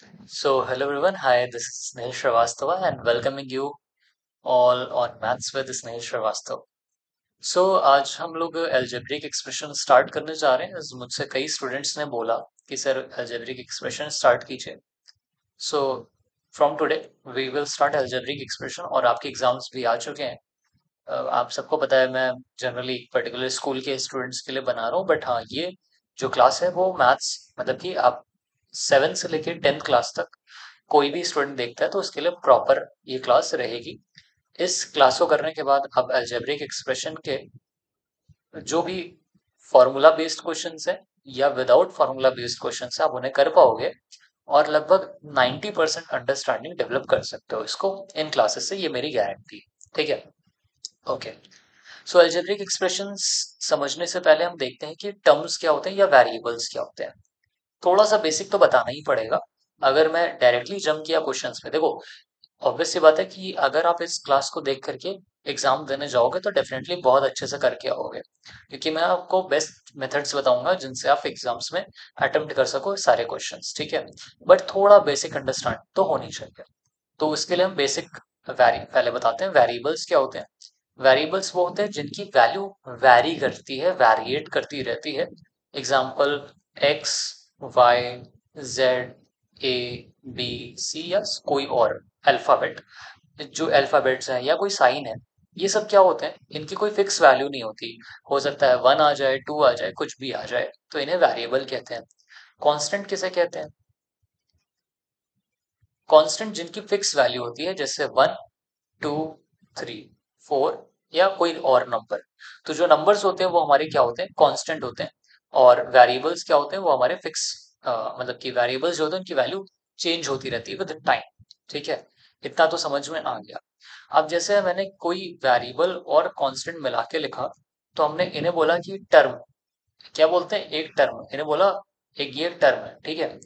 Hello everyone. Hi, this is Snehal Shrivastava and welcoming you all on Maths with Snehal Shrivastava. आज हम लोग algebraic expression start करने जा रहे हैं। मुझसे कई स्टूडेंट्स ने बोला कि सर अलजेब्रिक एक्सप्रेशन स्टार्ट कीजिए। So from today we will start algebraic expression और आपके एग्जाम्स भी आ चुके हैं। आप सबको पता है मैं जनरली एक पर्टिकुलर स्कूल के स्टूडेंट्स के लिए बना रहा हूँ, बट हाँ, ये जो क्लास है वो मैथ्स मतलब कि आप 7 से लेकर 10th क्लास तक कोई भी स्टूडेंट देखता है तो उसके लिए प्रॉपर ये क्लास रहेगी। इस क्लास को करने के बाद आप अलजेब्रिक एक्सप्रेशन के जो भी फॉर्मूला बेस्ड क्वेश्चंस है या विदाउट फॉर्मूला बेस्ड क्वेश्चंस है आप उन्हें कर पाओगे और लगभग 90% अंडरस्टैंडिंग डेवलप कर सकते हो इसको इन क्लासेस से, ये मेरी गारंटी है। ठीक है, ओके। अलजेब्रिक एक्सप्रेशंस समझने से पहले हम देखते हैं कि टर्म्स क्या होते हैं या वेरिएबल्स क्या होते हैं। थोड़ा सा बेसिक तो बताना ही पड़ेगा। अगर मैं डायरेक्टली जंप किया क्वेश्चंस पे, देखो ऑब्वियस सी बात है कि अगर आप इस क्लास को देख करके एग्जाम देने जाओगे तो डेफिनेटली बहुत अच्छे से करके आओगे, क्योंकि मैं आपको बेस्ट मेथड्स बताऊंगा जिनसे आप एग्जाम्स में अटेम्प्ट कर सको सारे क्वेश्चंस। ठीक है, बट थोड़ा बेसिक अंडरस्टैंड तो होनी चाहिए। तो उसके लिए हम बेसिक वैरी पहले बताते हैं। वेरिएबल्स क्या होते हैं? वेरिएबल्स वो होते हैं जिनकी वैल्यू वैरी करती है, वेरिएट करती रहती है। एग्जाम्पल एक्स, वाई, जेड, ए, बी, सी या कोई और अल्फाबेट, जो अल्फाबेट्स हैं या कोई साइन है, ये सब क्या होते हैं, इनकी कोई फिक्स वैल्यू नहीं होती। हो सकता है 1 आ जाए, 2 आ जाए, कुछ भी आ जाए, तो इन्हें वेरिएबल कहते हैं। कांस्टेंट किसे कहते हैं? कांस्टेंट जिनकी फिक्स वैल्यू होती है, जैसे 1, 2, 3, 4 या कोई और नंबर। तो जो नंबर्स होते हैं वो हमारे क्या होते हैं, कांस्टेंट होते हैं। और वेरिएबल्स क्या होते हैं, वो हमारे फिक्स मतलब कि वेरिएबल्स जो होते हैं उनकी वैल्यू चेंज होती रहती है विद टाइम। ठीक है, इतना तो समझ में आ गया। अब जैसे मैंने कोई वेरिएबल और कांस्टेंट मिला के लिखा, तो हमने इन्हें बोला कि टर्म। क्या बोलते हैं? एक टर्म, इन्हें बोला एक ये टर्म है। ठीक है,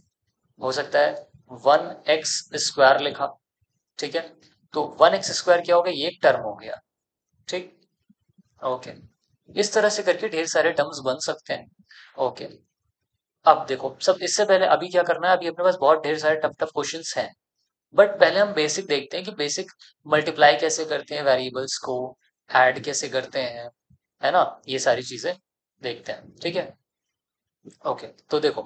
हो सकता है 1x² लिखा। ठीक है, तो 1x² क्या हो गया, ये एक टर्म हो गया। ठीक, ओके। इस तरह से करके ढेर सारे टर्म्स बन सकते हैं। ओके, अब देखो सब इससे पहले अभी क्या करना है, अभी अपने पास बहुत ढेर सारे टफ टफ क्वेश्चंस हैं, बट पहले हम बेसिक देखते हैं कि बेसिक मल्टीप्लाई कैसे करते हैं वेरिएबल्स को, ऐड कैसे करते हैं, है ना, ये सारी चीजें देखते हैं। ठीक है, ओके। तो देखो,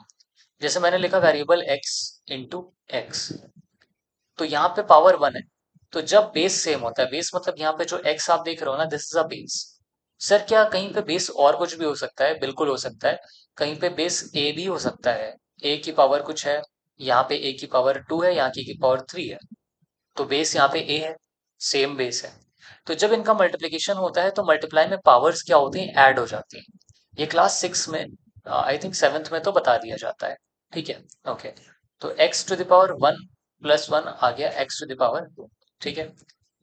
जैसे मैंने लिखा वेरिएबल x इंटू एक्स, तो यहाँ पे पावर 1 है। तो जब बेस सेम होता है, बेस मतलब यहाँ पे जो x आप देख रहे हो ना, this is a base. Sir क्या कहीं पे बेस और कुछ भी हो सकता है? बिल्कुल हो सकता है। कहीं पे बेस a भी हो सकता है, a की पावर कुछ है, यहाँ पे a की पावर 2 है, यहाँ की पावर 3 है। तो बेस यहाँ पे a है, सेम बेस है। तो जब इनका मल्टीप्लीकेशन होता है तो मल्टीप्लाई में पावर्स क्या होती हैं, ऐड हो जाती हैं। ये क्लास 6 में, आई थिंक 7th में तो बता दिया जाता है। ठीक है, ओके। तो x to the power 1 plus 1 आ गया x टू द पावर 2। ठीक है,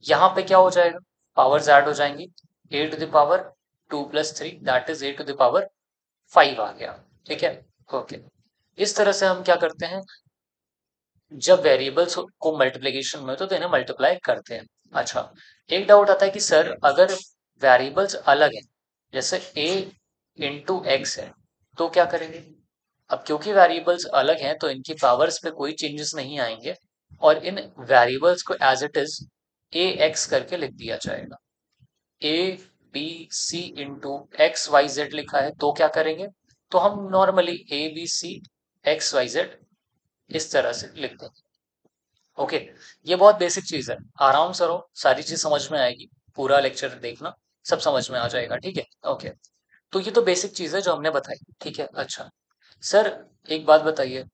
यहाँ पे क्या हो जाएगा, पावर्स ऐड हो जाएंगी। a to the power 2 plus 3 that is a to the power 5 आ गया। ठीक है, ओके। इस तरह से हम क्या करते हैं, जब वेरिएबल्स को मल्टीप्लिकेशन में तो इन्हें मल्टीप्लाई करते हैं। अच्छा, एक डाउट आता है कि सर अगर वेरिएबल्स अलग हैं, जैसे a इंटू एक्स है, तो क्या करेंगे? अब क्योंकि वेरिएबल्स अलग हैं तो इनकी पावर्स पे कोई चेंजेस नहीं आएंगे और इन वेरिएबल्स को as it is a x करके लिख दिया जाएगा। A b c into x y z लिखा है, तो क्या करेंगे? तो हम normally a b c x y z इस तरह से लिख देंगे। ओके, ये बहुत बेसिक चीज है, आराम से रहो, सारी चीज समझ में आएगी। पूरा लेक्चर देखना, सब समझ में आ जाएगा। ठीक है, ओके। तो ये तो बेसिक चीज है जो हमने बताई। ठीक है, अच्छा सर एक बात बताइए,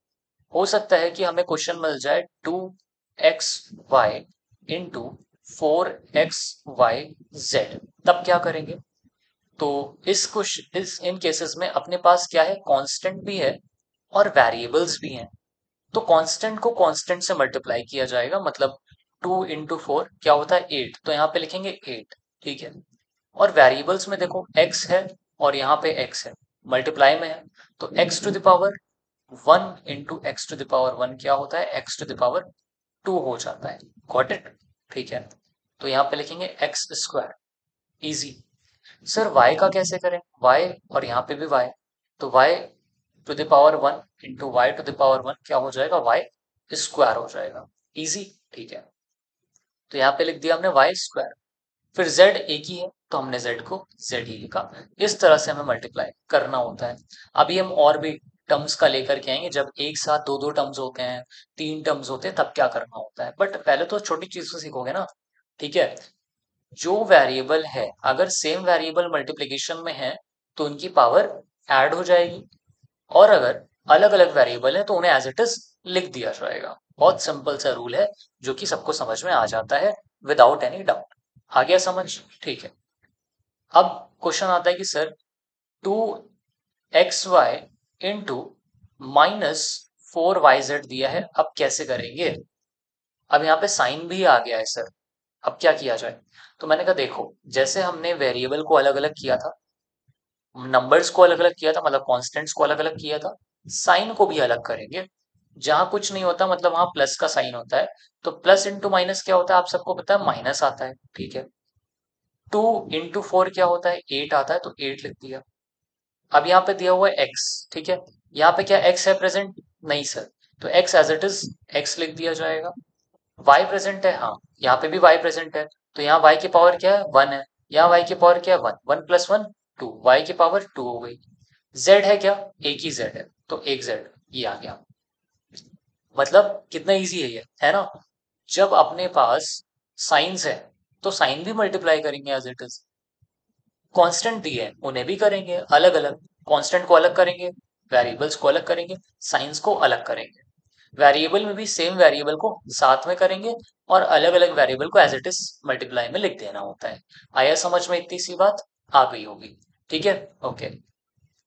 हो सकता है कि हमें क्वेश्चन मिल जाए 2xy इंटू 4xyz, तब क्या करेंगे? तो इस इन केसेस में अपने पास क्या है, कांस्टेंट भी है और वेरिएबल्स भी हैं। तो कांस्टेंट को कांस्टेंट से मल्टीप्लाई किया जाएगा, मतलब 2 इंटू 4 क्या होता है, 8, तो यहाँ पे लिखेंगे 8। ठीक है, और वेरिएबल्स में देखो x है और यहाँ पे x है, मल्टीप्लाई में है, तो x to the power 1 into x to the power 1 क्या होता है, x टू द पावर 2 हो जाता है। Got it? ठीक है, तो यहाँ पे लिखेंगे x²। इजी। सर y का कैसे करें? y और यहाँ पे भी y, तो y to the power 1 into y to the power 1 क्या हो जाएगा, y स्क्वायर हो जाएगा। इजी, ठीक है। तो यहाँ पे लिख दिया हमने वाई स्क्वायर। फिर z एक ही है तो हमने z को z ही लिखा। इस तरह से हमें मल्टीप्लाई करना होता है। अभी हम और भी टर्म्स का लेकर के आएंगे, जब एक साथ दो दो टर्म्स होते हैं, तीन टर्म्स होते हैं, तब क्या करना होता है। बट पहले तो छोटी चीज को सीखोगे ना, ठीक है। जो वेरिएबल है, अगर सेम वेरिएबल मल्टीप्लीकेशन में है तो उनकी पावर ऐड हो जाएगी, और अगर अलग अलग वेरिएबल है तो उन्हें एज इट इज लिख दिया जाएगा। बहुत सिंपल सा रूल है जो कि सबको समझ में आ जाता है विदाउट एनी डाउट। आ गया समझ, ठीक है। अब क्वेश्चन आता है कि सर 2xy इंटू -4yz दिया है, अब कैसे करेंगे। अब यहाँ पे साइन भी आ गया है सर, अब क्या किया जाए। तो मैंने कहा देखो, जैसे हमने वेरिएबल को अलग अलग किया था, नंबर्स को अलग अलग किया था, मतलब कॉन्स्टेंट्स को अलग अलग किया था, साइन को भी अलग करेंगे। जहां कुछ नहीं होता मतलब वहां प्लस का साइन होता है, तो प्लस इंटू माइनस क्या होता है आप सबको पता है, माइनस आता है, ठीक है। 2 इंटू 4 क्या होता है, 8 आता है, तो 8 लिख दिया। अब यहाँ पे दिया हुआ है x, ठीक है। यहाँ पे क्या x है प्रेजेंट, नहीं सर, तो x as it is x लिख दिया जाएगा। y प्रेजेंट है, हाँ, यहाँ पे भी y प्रेजेंट है, तो यहाँ y की पावर क्या है, 1 है। यहाँ y की पावर क्या है, 1, 1 प्लस 1 2, y की पावर 2 हो गई। z है क्या, एक ही z है, तो एक z ये आ गया। मतलब कितना इजी है ये, है ना। जब अपने पास साइंस है तो साइन भी मल्टीप्लाई करेंगे एज इट इज। कांस्टेंट दिए हैं उन्हें भी करेंगे अलग अलग, कांस्टेंट को अलग करेंगे, वेरिएबल्स को अलग करेंगे, साइंस को अलग करेंगे। वेरिएबल में भी सेम वेरिएबल को साथ में करेंगे, और अलग अलग वेरिएबल को एज इट इज मल्टीप्लाई में लिख देना होता है। आया समझ में, इतनी सी बात आ गई होगी, ठीक है। ओके,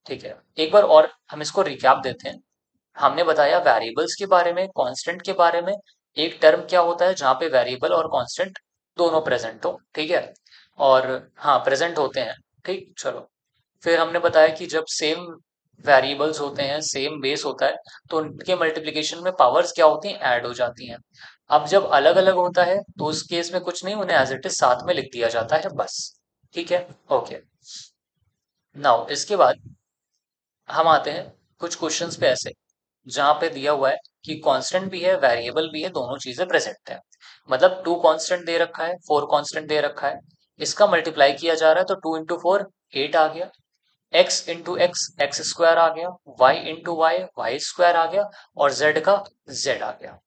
ठीक है। एक बार और हम इसको रिकैप देते हैं। हमने बताया वेरिएबल्स के बारे में, कांस्टेंट के बारे में। एक टर्म क्या होता है जहाँ पे वेरिएबल और कांस्टेंट दोनों प्रेजेंट हो, ठीक है। और हाँ, प्रेजेंट होते हैं, ठीक, चलो। फिर हमने बताया कि जब सेम वेरिएबल्स होते हैं, सेम बेस होता है, तो उनके मल्टीप्लिकेशन में पावर्स क्या होती हैं, ऐड हो जाती हैं। अब जब अलग अलग होता है तो उस केस में कुछ नहीं, उन्हें एज इट इज साथ में लिख दिया जाता है बस, ठीक है। ओके, नाउ इसके बाद हम आते हैं कुछ क्वेश्चंस पे ऐसे, जहां पे दिया हुआ है कि कांस्टेंट भी है, वेरिएबल भी है, दोनों चीजें प्रेजेंट है। मतलब 2 कांस्टेंट दे रखा है, 4 कांस्टेंट दे रखा है, इसका मल्टीप्लाई किया जा रहा है, तो 2 इंटू 4 8 आ गया। x into x x square आ गया, y into y y square आ गया, और z का z आ गया।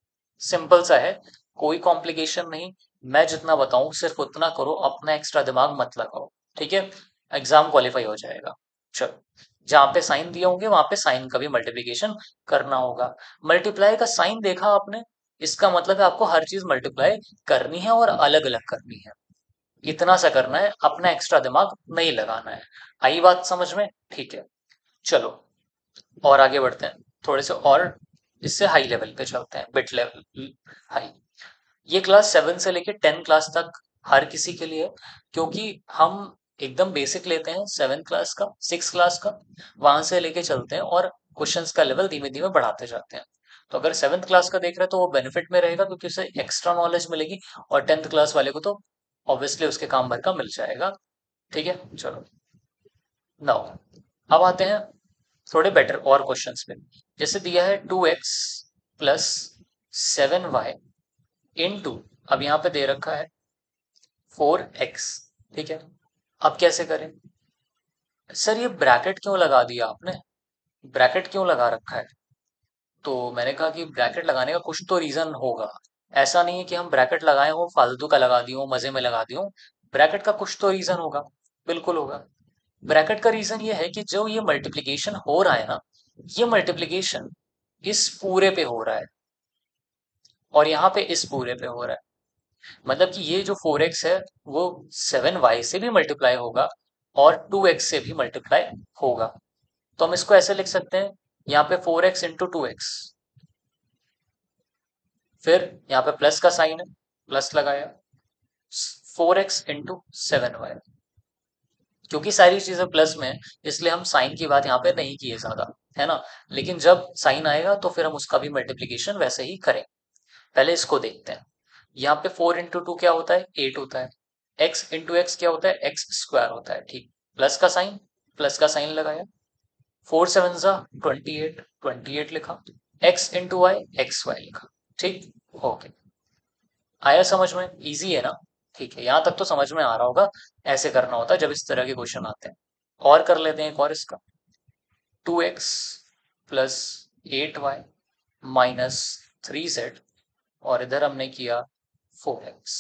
सिंपल सा है, कोई कॉम्प्लिकेशन नहीं। मैं जितना बताऊं सिर्फ उतना करो, अपना एक्स्ट्रा दिमाग मत लगाओ, ठीक है। एग्जाम क्वालिफाई हो जाएगा। चलो, जहां पे साइन दिए होंगे वहां पे साइन का भी मल्टीप्लिकेशन करना होगा। मल्टीप्लाई का साइन देखा आपने, इसका मतलब है आपको हर चीज मल्टीप्लाई करनी है और अलग अलग करनी है। इतना सा करना है, अपना एक्स्ट्रा दिमाग नहीं लगाना है। आई बात समझ में, ठीक है। चलो, और आगे बढ़ते हैं, थोड़े से और इससे हाई लेवल पे चलते हैं, बिट लेवल हाई। ये क्लास 7 से लेके 10 क्लास तक हर किसी के लिए है, क्योंकि हम एकदम बेसिक लेते हैं 7 क्लास का, 6 क्लास का, वहां से लेके चलते हैं और क्वेश्चंस का लेवल धीमे धीमे बढ़ाते जाते हैं। तो अगर 7 क्लास का देख रहे हैं तो वो बेनिफिट में रहेगा, क्योंकि उसे एक्स्ट्रा नॉलेज मिलेगी, और 10th क्लास वाले को तो ऑब्वियसली उसके काम भर का मिल जाएगा, ठीक है। चलो, नाउ अब आते हैं थोड़े बेटर और क्वेश्चंस पे। जैसे दिया है 2x + 7y इंटू, अब यहाँ पे दे रखा है 4x, ठीक है। अब कैसे करें सर, ये ब्रैकेट क्यों लगा दिया आपने, ब्रैकेट क्यों लगा रखा है। तो मैंने कहा कि ब्रैकेट लगाने का कुछ तो रीजन होगा। ऐसा नहीं है कि हम ब्रैकेट लगाए हो फालतू का लगा दियो, मजे में लगा दियो। ब्रैकेट का कुछ तो रीजन होगा, बिल्कुल होगा। ब्रैकेट का रीजन ये है कि जो ये मल्टीप्लिकेशन हो रहा है ना, ये मल्टीप्लिकेशन इस पूरे पे हो रहा है, और यहाँ पे इस पूरे पे हो रहा है। मतलब कि ये जो 4x है वो 7y से भी मल्टीप्लाई होगा, और 2x से भी मल्टीप्लाई होगा। तो हम इसको ऐसे लिख सकते हैं, यहाँ पे 4x इंटू 2x, फिर यहाँ पे प्लस का साइन है, प्लस लगाया, 4x इंटू 7y। क्योंकि सारी चीजें प्लस में है, इसलिए हम साइन की बात यहाँ पे नहीं की है ज्यादा, है ना। लेकिन जब साइन आएगा तो फिर हम उसका भी मल्टीप्लीकेशन वैसे ही करें। पहले इसको देखते हैं। यहाँ पे 4 इंटू 2 क्या होता है, 8 होता है। x इंटू एक्स क्या होता है, एक्स स्क्वायर होता है, ठीक। प्लस का साइन लगाया, 4 7 जा 28, 28 लिखा। x into y x y लिखा। ठीक, ओके, आया समझ में? इजी है ना? ठीक है, यहां तक तो समझ में आ रहा होगा। ऐसे करना होता है जब इस तरह के क्वेश्चन आते हैं। और कर लेते हैं एक और इसका। 2x plus 8y minus 3z, और इधर हमने किया 4x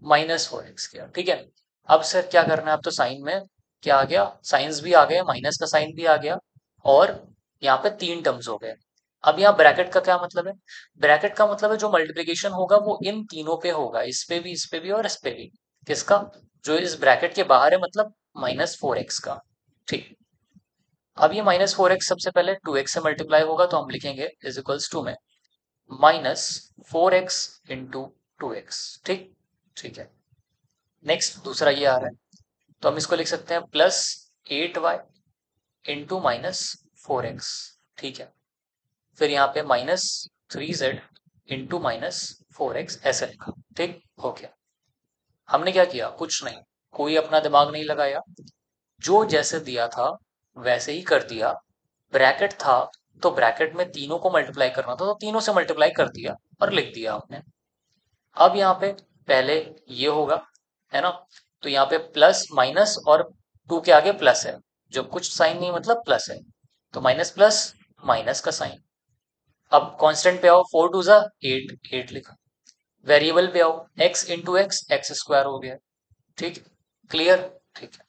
माइनस 4x किया। ठीक है, अब सर क्या करना है? अब तो साइन में क्या आ गया? साइंस भी आ गया, माइनस का साइन भी आ गया, और यहाँ पे तीन टर्म्स हो गए। अब यहाँ ब्रैकेट का क्या मतलब है? ब्रैकेट का मतलब है जो मल्टीप्लिकेशन होगा वो इन तीनों पे होगा, इस पे भी और इस पे भी। किसका? जो इस ब्रैकेट के बाहर है, मतलब -4x का। ठीक, अब ये -4x सबसे पहले 2x से मल्टीप्लाई होगा, तो हम लिखेंगे इज इक्वल्स टू में -4x इंटू 2x। ठीक, ठीक है। नेक्स्ट दूसरा ये आ रहा है, तो हम इसको लिख सकते हैं +8y इंटू -4x। ठीक है, फिर यहाँ पे -3z इंटू -4x ऐसे लिखा। ठीक, हो गया। हमने क्या किया? कुछ नहीं, कोई अपना दिमाग नहीं लगाया, जो जैसे दिया था वैसे ही कर दिया। ब्रैकेट था तो ब्रैकेट में तीनों को मल्टीप्लाई करना था, तो तीनों से मल्टीप्लाई कर दिया और लिख दिया आपने। अब यहाँ पे पहले ये होगा, है ना? तो यहाँ पे प्लस माइनस और टू के आगे प्लस है, जो कुछ साइन नहीं मतलब प्लस है, तो माइनस प्लस माइनस का साइन। अब कांस्टेंट पे आओ, 4 2 8, 8 लिखा। वेरिएबल पे आओ, x into x, x square हो गया। ठीक, क्लियर? ठीक है,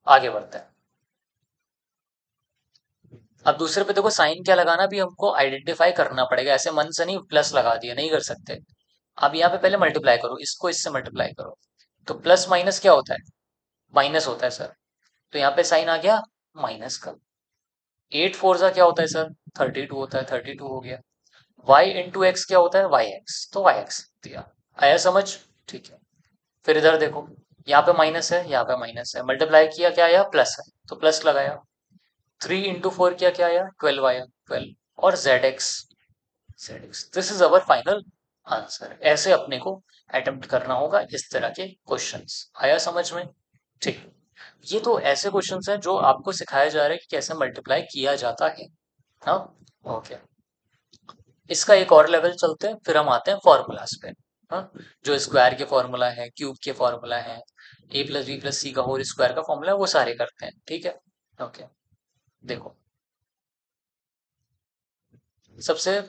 आगे बढ़ते हैं। अब दूसरे पे देखो, साइन क्या लगाना भी हमको आइडेंटिफाई करना पड़ेगा, ऐसे मन से नहीं प्लस लगा दिया, नहीं कर सकते। अब यहाँ पे पहले मल्टीप्लाई करो, इसको इससे मल्टीप्लाई करो, तो प्लस माइनस क्या होता है? माइनस होता है सर, तो यहाँ पे साइन आ गया माइनस का। 8 4 क्या होता है सर? 32 होता है, 32 हो गया। y इंटू एक्स क्या होता है? वाई एक्स, तो वाई एक्स दिया। आया समझ? ठीक है, फिर इधर देखो, यहाँ पे माइनस है, यहाँ पे माइनस है, मल्टीप्लाई किया, क्या आया? प्लस है, तो प्लस लगाया। 3 इंटू 4 किया, क्या आया? 12 आया, 12। और Z x, this is our final answer. ऐसे अपने को अटेम्प्ट करना होगा इस तरह के क्वेश्चंस। आया समझ में? ठीक, ये तो ऐसे क्वेश्चंस हैं जो आपको सिखाया जा रहा है कि कैसे मल्टीप्लाई किया जाता है। हाँ, ओके। इसका एक और लेवल चलते हैं, फिर हम आते हैं फॉर्मूलाज पे। हाँ, जो स्क्वायर के फॉर्मूला है, क्यूब के फॉर्मूला है, a+b+c का होल स्क्वायर का फॉर्मूला है, वो सारे करते हैं। ठीक है, ओके। देखो, सबसे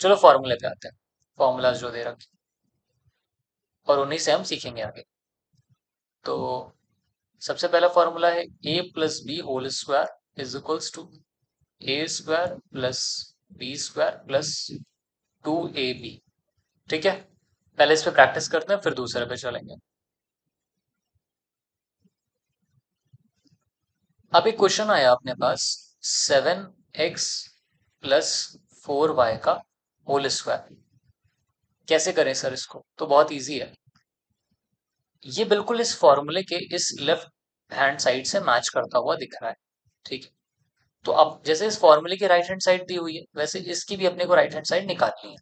चलो फॉर्मूले पे आते हैं, फॉर्मूलाज जो दे रखे, और उन्हीं से हम सीखेंगे आगे। तो सबसे पहला फॉर्मूला है a+b whole square is equals to a² plus b² plus 2ab। ठीक है, पहले इस पे प्रैक्टिस करते हैं, फिर दूसरे पे चलेंगे। अब एक क्वेश्चन आया अपने पास, 7x प्लस 4y का होल स्क्वायर। कैसे करें सर इसको? तो बहुत इजी है, ये बिल्कुल इस फॉर्मूले के इस लेफ्ट हैंड साइड से मैच करता हुआ दिख रहा है। ठीक है, तो अब जैसे इस फॉर्मूले की राइट हैंड साइड दी हुई है, वैसे इसकी भी अपने को राइट हैंड साइड निकालनी है।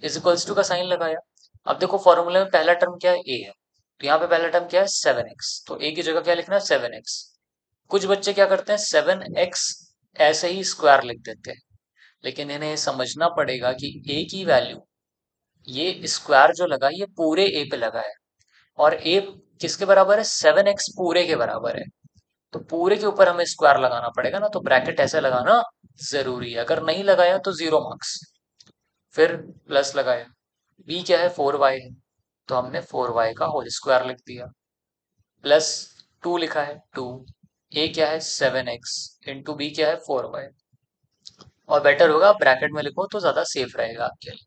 इज इक्वल्स टू का साइन लगाया। अब देखो, फॉर्मूले में पहला टर्म क्या है? ए है, तो यहाँ पे पहला टर्म क्या है? 7x, तो ए की जगह क्या लिखना है? 7x। कुछ बच्चे क्या करते हैं? 7x ऐसे ही स्क्वायर लिख देते हैं, लेकिन इन्हें समझना पड़ेगा कि ए की वैल्यू, ये स्क्वायर जो लगा ये पूरे ए पे लगा है, और ए किसके बराबर है? 7x पूरे के बराबर है, तो पूरे के ऊपर हमें स्क्वायर लगाना पड़ेगा ना, तो ब्रैकेट ऐसे लगाना जरूरी है, अगर नहीं लगाया तो 0 मार्क्स। फिर प्लस लगाया, बी क्या है? 4y है, तो हमने 4y का होल स्क्वायर लिख दिया, प्लस 2 लिखा है, 2। ए क्या है? 7x इंटू बी क्या है? 4y। और बेटर होगा आप ब्रैकेट में लिखो तो ज्यादा सेफ रहेगा आपके लिए।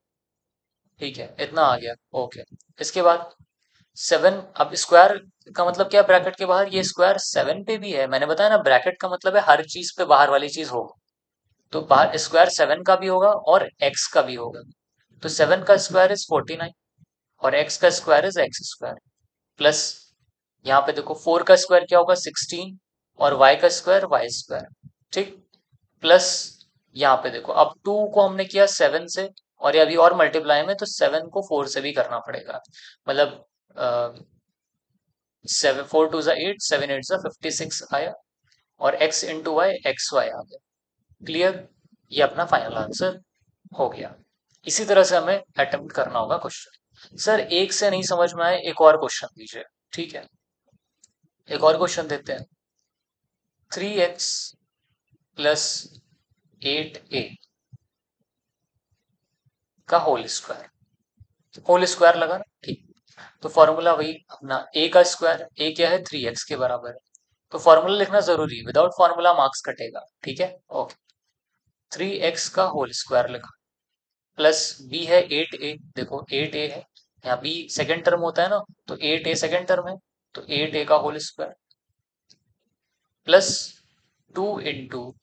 ठीक है, इतना आ गया, ओके। इसके बाद 7, अब स्क्वायर का मतलब क्या है? ब्रैकेट के बाहर ये स्क्वायर 7 पे भी है, मैंने बताया ना, ब्रैकेट का मतलब है हर चीज पे बाहर वाली चीज हो, तो बाहर स्क्वायर 7 का भी होगा और x का भी होगा। तो 7 का स्क्वायर इज 49, और x का स्क्वायर इज x², प्लस यहाँ पे देखो 4 का स्क्वायर क्या होगा? 16, और y का स्क्वायर y²। ठीक, प्लस यहाँ पे देखो, अब 2 को हमने किया 7 से, और ये अभी और मल्टीप्लाई में, तो 7 को 4 से भी करना पड़ेगा, मतलब 7 4 2 8, 7 8 56 आया, और x इंटू वाई XY आ गया। क्लियर? ये अपना फाइनल आंसर हो गया। इसी तरह से हमें अटेम्प्ट करना होगा क्वेश्चन। सर एक से नहीं समझ में आए, एक और क्वेश्चन दीजिए। ठीक है, एक और क्वेश्चन देते हैं। 3x प्लस 8a का होल स्क्वायर लगा ना, ठीक। तो फॉर्मूला वही अपना, a का स्क्वायर, a क्या है 3x के बराबर है, तो फॉर्मूला लिखना जरूरी है, विदाउट फॉर्मूला मार्क्स कटेगा। ठीक है, ओके। 3x का होल स्क्वायर लिखा, प्लस b है 8a, देखो 8a है, यहाँ b सेकेंड टर्म होता है ना, तो 8a सेकेंड टर्म है, तो 8a का whole square, plus 2 into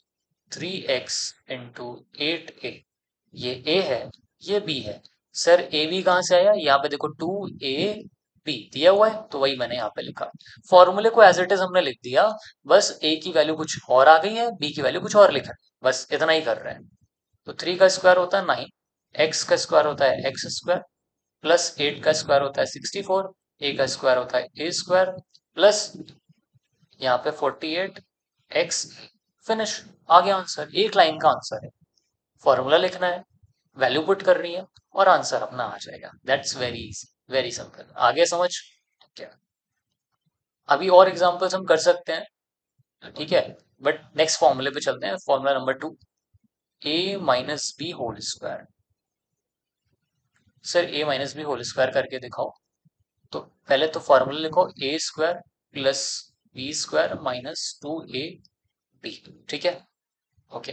3x into 8a, ये a है, ये b है। सर ए बी कहाँ से आया, यहाँ पे देखो 2ab दिया हुआ है, तो वही मैंने यहाँ पे लिखा। फॉर्मूले को एज इट इज हमने लिख दिया, बस a की वैल्यू कुछ और आ गई है, b की वैल्यू कुछ और लिखा है, बस इतना ही कर रहे हैं। तो 3 का स्क्वायर होता है 9, x का स्क्वायर होता है एक्स स्क्वायर, प्लस 8 का स्क्वायर होता है 64, a का स्क्वायर होता है a स्क्वायर, प्लस यहाँ पे 48 x, फिनिश। आ गया आंसर, एक लाइन का आंसर है। फॉर्मूला लिखना है, वैल्यू पुट करनी है, और आंसर अपना आ जाएगा। That's very easy, very simple. आगे समझ क्या? अभी और एग्जांपल्स हम कर सकते हैं, ठीक है, बट नेक्स्ट फॉर्मूले पे चलते हैं। Formula number 2, a minus B whole square. Sir a minus B whole square करके दिखाओ। तो पहले तो फॉर्मूला लिखो, A square plus B square minus 2ab, ठीक है, ओके।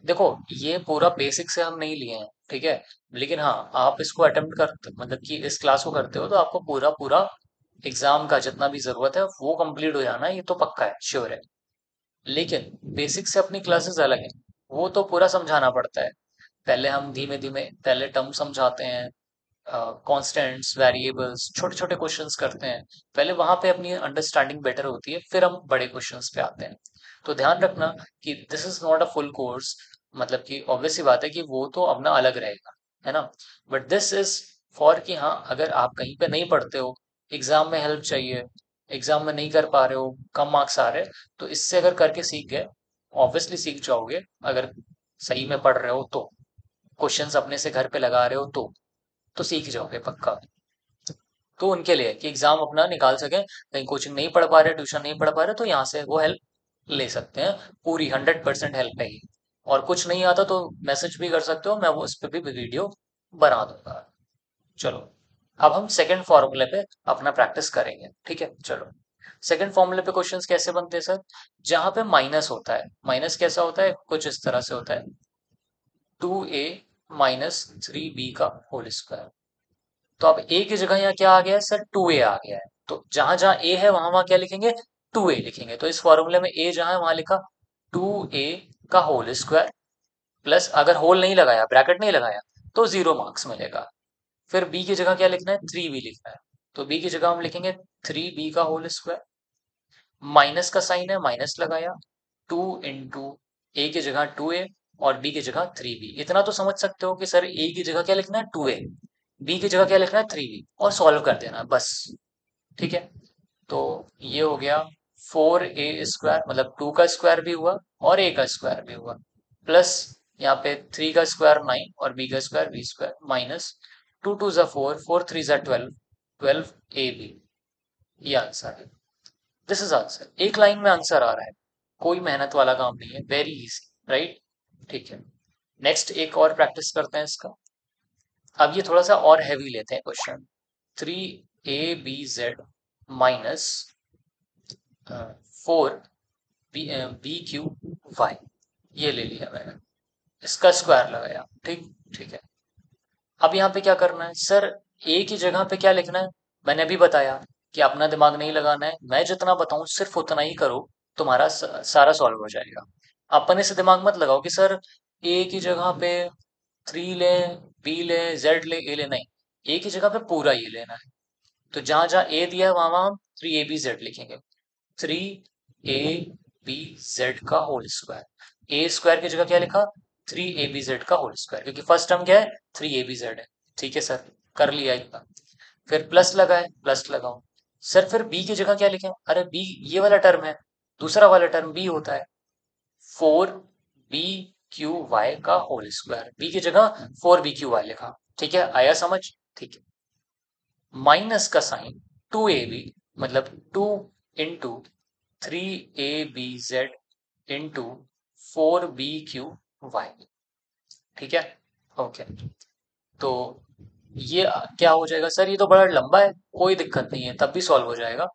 देखो ये पूरा बेसिक से हम नहीं लिए हैं, ठीक है, लेकिन हाँ आप इसको अटेम्प्ट करते, मतलब कि इस क्लास को करते हो, तो आपको पूरा पूरा एग्जाम का जितना भी जरूरत है वो कंप्लीट हो जाना है, ये तो पक्का है, श्योर है। लेकिन बेसिक से अपनी क्लासेस अलग है, वो तो पूरा समझाना पड़ता है। पहले हम धीमे धीमे पहले टर्म समझाते हैं, कॉन्स्टेंट्स, वेरिएबल्स, छोटे छोटे क्वेश्चंस करते हैं, पहले वहां पे अपनी अंडरस्टैंडिंग बेटर होती है, फिर हम बड़े क्वेश्चंस पे आते हैं। तो ध्यान रखना कि this is not a full course, मतलब कि ऑब्वियस सी बात है कि वो तो अपना अलग रहेगा, है ना, बट दिस इज फॉर कि हाँ अगर आप कहीं पे नहीं पढ़ते हो, एग्जाम में हेल्प चाहिए, एग्जाम में नहीं कर पा रहे हो, कम मार्क्स आ रहे हैं, तो इससे अगर करके सीख गए, ऑब्वियसली सीख जाओगे, अगर सही में पढ़ रहे हो तो, क्वेश्चंस अपने से घर पे लगा रहे हो तो सीख जाओगे पक्का। तो उनके लिए कि एग्जाम अपना निकाल सके, कहीं कोचिंग नहीं पढ़ पा रहे, ट्यूशन नहीं पढ़ पा रहे, तो यहाँ से वो हेल्प ले सकते हैं, पूरी 100% हेल्प है ये। और कुछ नहीं आता तो मैसेज भी कर सकते हो, मैं वो उस पर भी वीडियो बना दूंगा। चलो, अब हम सेकंड फॉर्मूले पे अपना प्रैक्टिस करेंगे, ठीक है, चलो। सेकंड फॉर्मूले पे क्वेश्चंस कैसे बनते हैं सर, जहां पे माइनस होता है, माइनस कैसा होता है, कुछ इस तरह से होता है, 2a माइनस 3b का होल स्क्वायर। तो अब a की जगह यहाँ क्या आ गया है सर, 2a आ गया है, तो जहां जहां a है वहां वहां क्या लिखेंगे, 2a लिखेंगे। तो इस फॉर्मूले में a जहां है वहां लिखा 2a का होल स्क्वायर, प्लस अगर होल नहीं लगाया, ब्रैकेट नहीं लगाया, तो 0 मार्क्स मिलेगा। फिर b की जगह क्या लिखना है, 3b लिखना है, तो b की जगह हम लिखेंगे 3b का होल स्क्वायर, माइनस का साइन है, माइनस लगाया, 2 इंटू ए की जगह 2a और b की जगह 3b। इतना तो समझ सकते हो कि सर a की जगह क्या लिखना है 2a, b की जगह क्या लिखना है 3b, और सॉल्व कर देना है बस, ठीक है। तो ये हो गया 4a स्क्वायर, मतलब 2 का स्क्वायर भी हुआ और a का स्क्वायर भी हुआ, प्लस यहाँ पे 3 का स्क्वायर 9 और b का स्क्वायर b स्क्वायर, माइनस 2 2 ज़ा 4, 4 3 ज़ा 12, 12ab। ये आंसर है, दिस इज आंसर, एक लाइन में आंसर आ रहा है, कोई मेहनत वाला काम नहीं है, वेरी इजी, राइट। ठीक है, नेक्स्ट एक और प्रैक्टिस करते हैं इसका। अब ये थोड़ा सा और हैवी लेते हैं question, 3ab z minus 4bq y, ये ले लिया मैंने, इसका स्क्वायर लगाया, ठीक, ठीक है। अब यहाँ पे क्या करना है सर, ए की जगह पे क्या लिखना है, मैंने अभी बताया कि अपना दिमाग नहीं लगाना है, मैं जितना बताऊं सिर्फ उतना ही करो, तुम्हारा सारा सॉल्व हो जाएगा। अपने से दिमाग मत लगाओ कि सर ए की जगह पे 3 ले, बी ले, जेड ले, ए ले, नहीं, ए की जगह पे पूरा ये लेना है। तो जहां जहां ए दिया है वहां वहां हम 3ab z लिखेंगे, 3ab z का होल स्क्वायर, ए स्क्वायर की जगह क्या लिखा, 3ab z का होल स्क्वायर, क्योंकि फर्स्ट टर्म क्या है 3ab z है, ठीक है सर, कर लिया इतना। फिर प्लस लगाए, प्लस लगाओ, सर फिर बी की जगह क्या लिखें, अरे बी ये वाला टर्म है, दूसरा वाला टर्म बी होता है, 4b क्यू वाई का होल स्क्वायर, बी की जगह 4b/q लिखा। ठीक है, आया समझ? ठीक है। माइनस का साइन 2ab, मतलब 2 × 3ab z into 4b/q y। ठीक है, ओके। तो ये क्या हो जाएगा सर? ये तो बड़ा लंबा है, कोई दिक्कत नहीं है, तब भी सॉल्व हो जाएगा।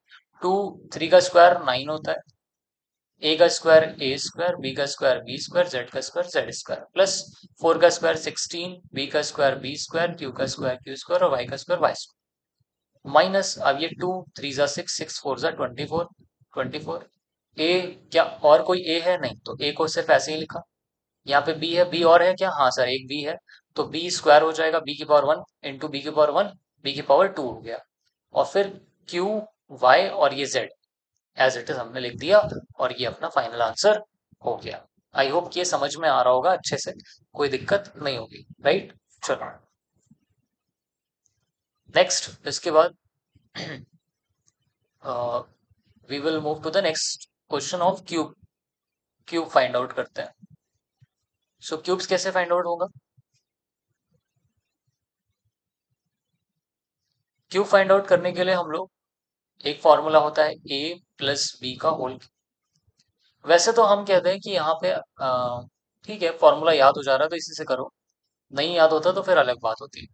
3 का स्क्वायर 9 होता है, ए का स्क्वायर ए स्क्वायर, बी का स्क्वायर बी स्क्वायर, जेड का स्क्वायर जेड स्क्वायर, प्लस 4 का स्क्वायर 16, बी का स्क्वायर बी स्क्वायर, क्यू का स्क्वायर क्यू स्क्वायर और वाई का स्क्वायर वाई स्क्वायर। माइनस, अब ये 2 3 6 6 4 24, 24। ए, क्या और कोई ए है? नहीं, तो ए को सिर्फ ऐसे ही लिखा। यहाँ पे बी है, बी और है क्या? हाँ सर, एक बी है, तो बी स्क्वायर हो जाएगा b/1 इंटू b/1, b/2 हो गया। और फिर क्यू वाई और ये जेड एज इट इज हमने लिख दिया, और ये अपना फाइनल आंसर हो गया। आई होप कि ये समझ में आ रहा होगा अच्छे से, कोई दिक्कत नहीं होगी, राइट? चलो नेक्स्ट, इसके बाद we will move to the next question of cube. Cube find out करते हैं। सो क्यूब्स कैसे फाइंड आउट होगा? क्यूब फाइंड आउट करने के लिए हम लोग, एक फॉर्मूला होता है a+b का होल। वैसे तो हम कहते हैं कि यहाँ पे ठीक है, फॉर्मूला याद हो जा रहा है तो इसी से करो, नहीं याद होता तो फिर अलग बात होती है।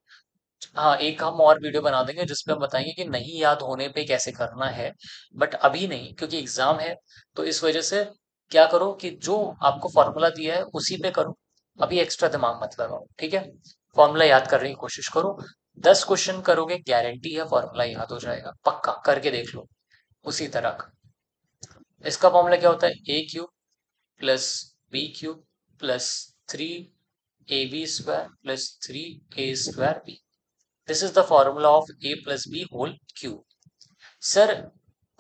हाँ, एक हम और वीडियो बना देंगे जिसपे हम बताएंगे कि नहीं याद होने पे कैसे करना है, बट अभी नहीं, क्योंकि एग्जाम है। तो इस वजह से क्या करो कि जो आपको फॉर्मूला दिया है उसी पे करो, अभी एक्स्ट्रा दिमाग मत लगाओ, ठीक है? फॉर्मूला याद करने की कोशिश करो, 10 क्वेश्चन करोगे, गारंटी है फॉर्मूला याद हो जाएगा, पक्का करके देख लो उसी तरह का। इसका फॉर्मूला क्या होता है? a³ + b³ + 3ab² + 3a²b। This is the formula of a+b whole cube. Sir,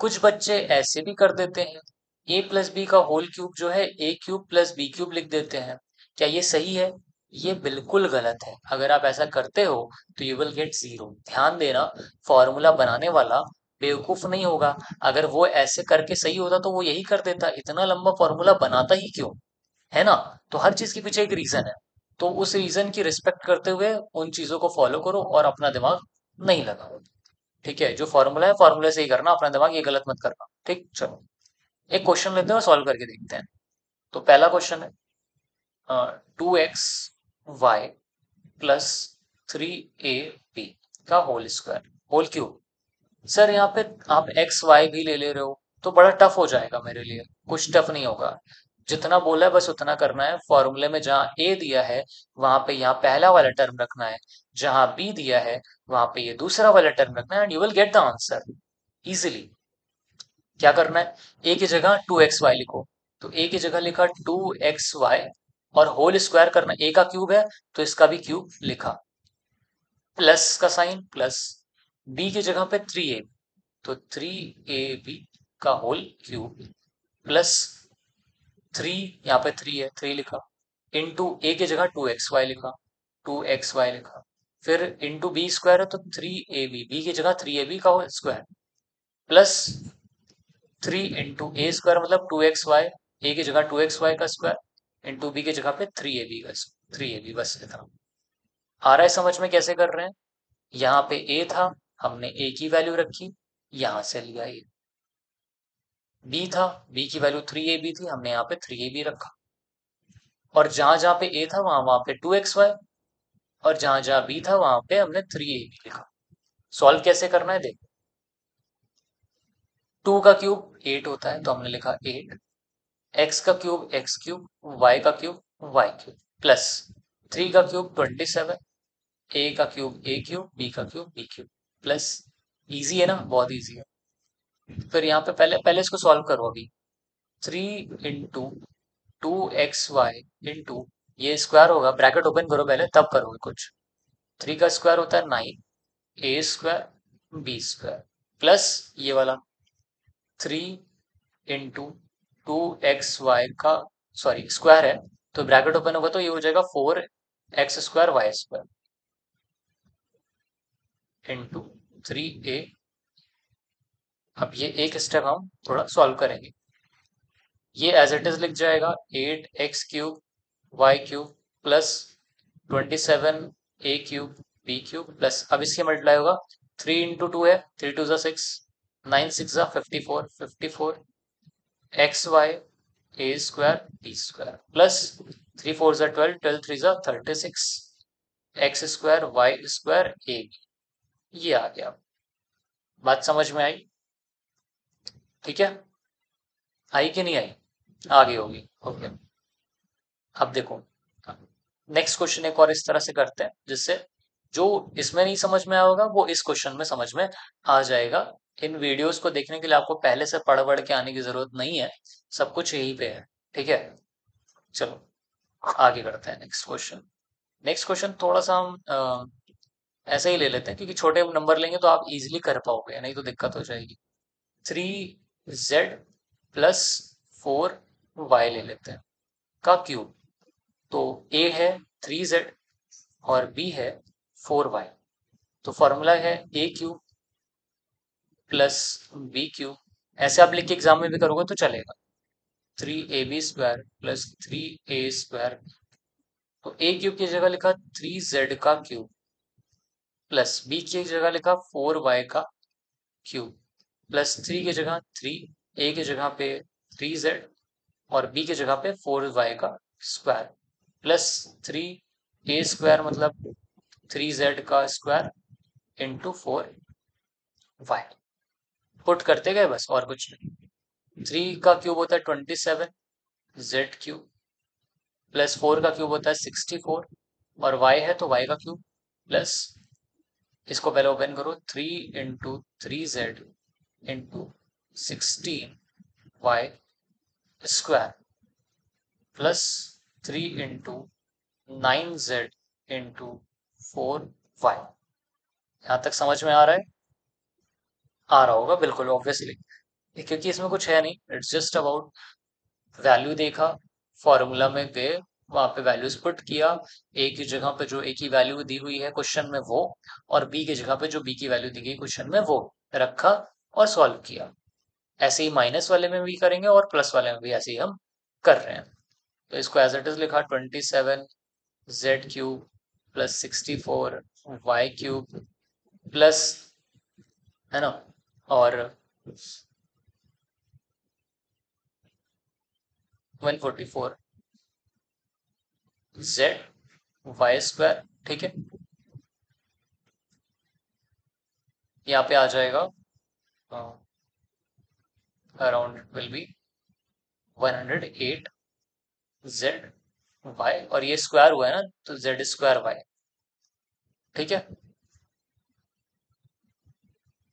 कुछ बच्चे ऐसे भी कर देते हैं, a+b का होल क्यूब जो है a³ + b³ लिख देते हैं। क्या ये सही है? ये बिल्कुल गलत है। अगर आप ऐसा करते हो तो यू विल गेट 0। ध्यान देना, फॉर्मूला बनाने वाला बेवकूफ नहीं होगा। अगर वो ऐसे करके सही होता तो वो यही कर देता, इतना लंबा फॉर्मूला बनाता ही क्यों? है ना? तो हर चीज के पीछे एक रीजन है, तो उस रीजन की रिस्पेक्ट करते हुए उन चीजों को फॉलो करो और अपना दिमाग नहीं लगाओ। ठीक है, जो फॉर्मूला है फॉर्मूले से ही करना, अपना दिमाग ये गलत मत करना। ठीक, चलो एक क्वेश्चन लेते हैं और सॉल्व करके देखते हैं। तो पहला क्वेश्चन है 2xy प्लस 3ab का whole square, whole cube. Sir, यहाँ पे आप एक्स वाई भी ले रहे हो तो बड़ा टफ हो जाएगा मेरे लिए। कुछ टफ नहीं होगा, जितना बोला है बस उतना करना है। फॉर्मूले में जहाँ ए दिया है वहां पे यहाँ पहला वाला टर्म रखना है, जहां बी दिया है वहां पे ये दूसरा वाला टर्म रखना है, and you will get the answer easily. क्या करना है? ए की जगह 2xy लिखो, तो ए की जगह लिखा 2xy, और होल स्क्वायर करना, ए का क्यूब है तो इसका भी क्यूब लिखा, प्लस का साइन प्लस, बी की जगह पे 3ab, तो 3ab का होल क्यूब, प्लस 3, यहाँ पे 3 है 3 लिखा, इंटू ए की जगह 2xy लिखा, 2xy लिखा, फिर इंटू बी स्क्वायर है तो 3ab, बी की जगह 3ab का होल स्क्वायर, प्लस 3 × a² मतलब 2xy, ए की जगह 2xy का स्क्वायर, इंटू बी की जगह पे 3ab का 3ab, बस इतना। आ रहा है समझ में कैसे कर रहे हैं? यहाँ पे a था, हमने a की वैल्यू रखी, यहां से लिया ये। b था, b की वैल्यू 3ab थी, हमने यहाँ पे 3ab रखा, और जहां जहां पे a था वहां वहां पे 2xy, और जहां जहां b था वहां पे हमने 3ab लिखा। सॉल्व कैसे करना है देखो। 2 का क्यूब 8 होता है तो हमने लिखा 8, एक्स का क्यूब x³, वाई का क्यूब y³ प्लस 3 का क्यूब 27, ए का क्यूब a³, बी का क्यूब b³ प्लस, इजी है ना? बहुत इजी है। फिर यहाँ पे पहले पहले इसको सॉल्व करो अभी। 3 × 2xy इंटू, ये स्क्वायर होगा, ब्रैकेट ओपन करो पहले तब करोगे कुछ। 3 का स्क्वायर होता है 9, a² b² प्लस ये वाला 3 × 2xy का, सॉरी स्क्वायर है तो ब्रैकेट ओपन होगा तो ये हो जाएगा 4x² y² इंटू 3a। अब ये एक स्टेप हम थोड़ा सॉल्व करेंगे। ये एज इट इज लिख जाएगा 8x³ वाई क्यूब प्लस 27 ए क्यूब बी क्यूब प्लस, अब इसके मल्टीप्लाई होगा, 3 × 2 है, 3 × 2 = 6, 9 × 6 = 54, 54 x y a square b square plus 3 × 4 = 12, 12 × 3 = 36 x square y square a b. ये आ गया, बात समझ में आई? ठीक है, आई कि नहीं आई? आ गई होगी, ओके। अब देखो नेक्स्ट क्वेश्चन एक और इस तरह से करते हैं जिससे जो इसमें नहीं समझ में आया होगा वो इस क्वेश्चन में समझ में आ जाएगा। इन वीडियोस को देखने के लिए आपको पहले से पढ़ पढ़ के आने की जरूरत नहीं है, सब कुछ यहीं पे है। ठीक है, चलो आगे करते हैं नेक्स्ट क्वेश्चन। नेक्स्ट क्वेश्चन थोड़ा सा हम ऐसे ही ले लेते हैं क्योंकि छोटे नंबर लेंगे तो आप इजीली कर पाओगे, नहीं तो दिक्कत हो जाएगी। 3z प्लस 4y ले लेते हैं का क्यूब। तो a है 3z और b है 4y, तो फॉर्मूला है a cube plus b cube. ऐसे आप लिख के एग्जाम में भी करोगे तो चलेगा, 3ab² प्लस 3a²। तो a क्यूब की जगह लिखा 3z का क्यूब प्लस b की जगह लिखा 4y का क्यूब प्लस 3 की जगह 3, a की जगह पे 3z और b की जगह पे 4y का स्क्वायर प्लस 3a² मतलब 3z का स्क्वायर इंटू 4y। पुट करते गए बस, और कुछ नहीं। 3 का क्यूब होता है 27 z क्यूब प्लस 4 का क्यूब होता है 64 और y है तो y का क्यूब प्लस, इसको पहले ओपन करो, 3 × 3z into 16y square plus 3 × 9z into 4y। यहां तक समझ में आ रहा है? आ रहा होगा बिल्कुल ऑब्वियसली, क्योंकि इसमें कुछ है नहीं, इट्स जस्ट अबाउट वैल्यू देखा, फॉर्मूला में गए, वहां पे वैल्यूज पुट किया, ए की जगह पे जो ए की वैल्यू दी हुई है क्वेश्चन में वो, और बी की जगह पे जो बी की वैल्यू दी गई क्वेश्चन में वो रखा और सॉल्व किया। ऐसे ही माइनस वाले में भी करेंगे और प्लस वाले में भी ऐसे ही हम कर रहे हैं। तो इसको एज इट इज लिखा 27 z cube plus 64 y cube plus, है ना, और 144 जेड वाई स्क्वायर। ठीक है, यहाँ पे आ जाएगा around will be 108 z y, और ये स्क्वायर हुआ है ना तो जेड स्क्वायर वाई। ठीक है,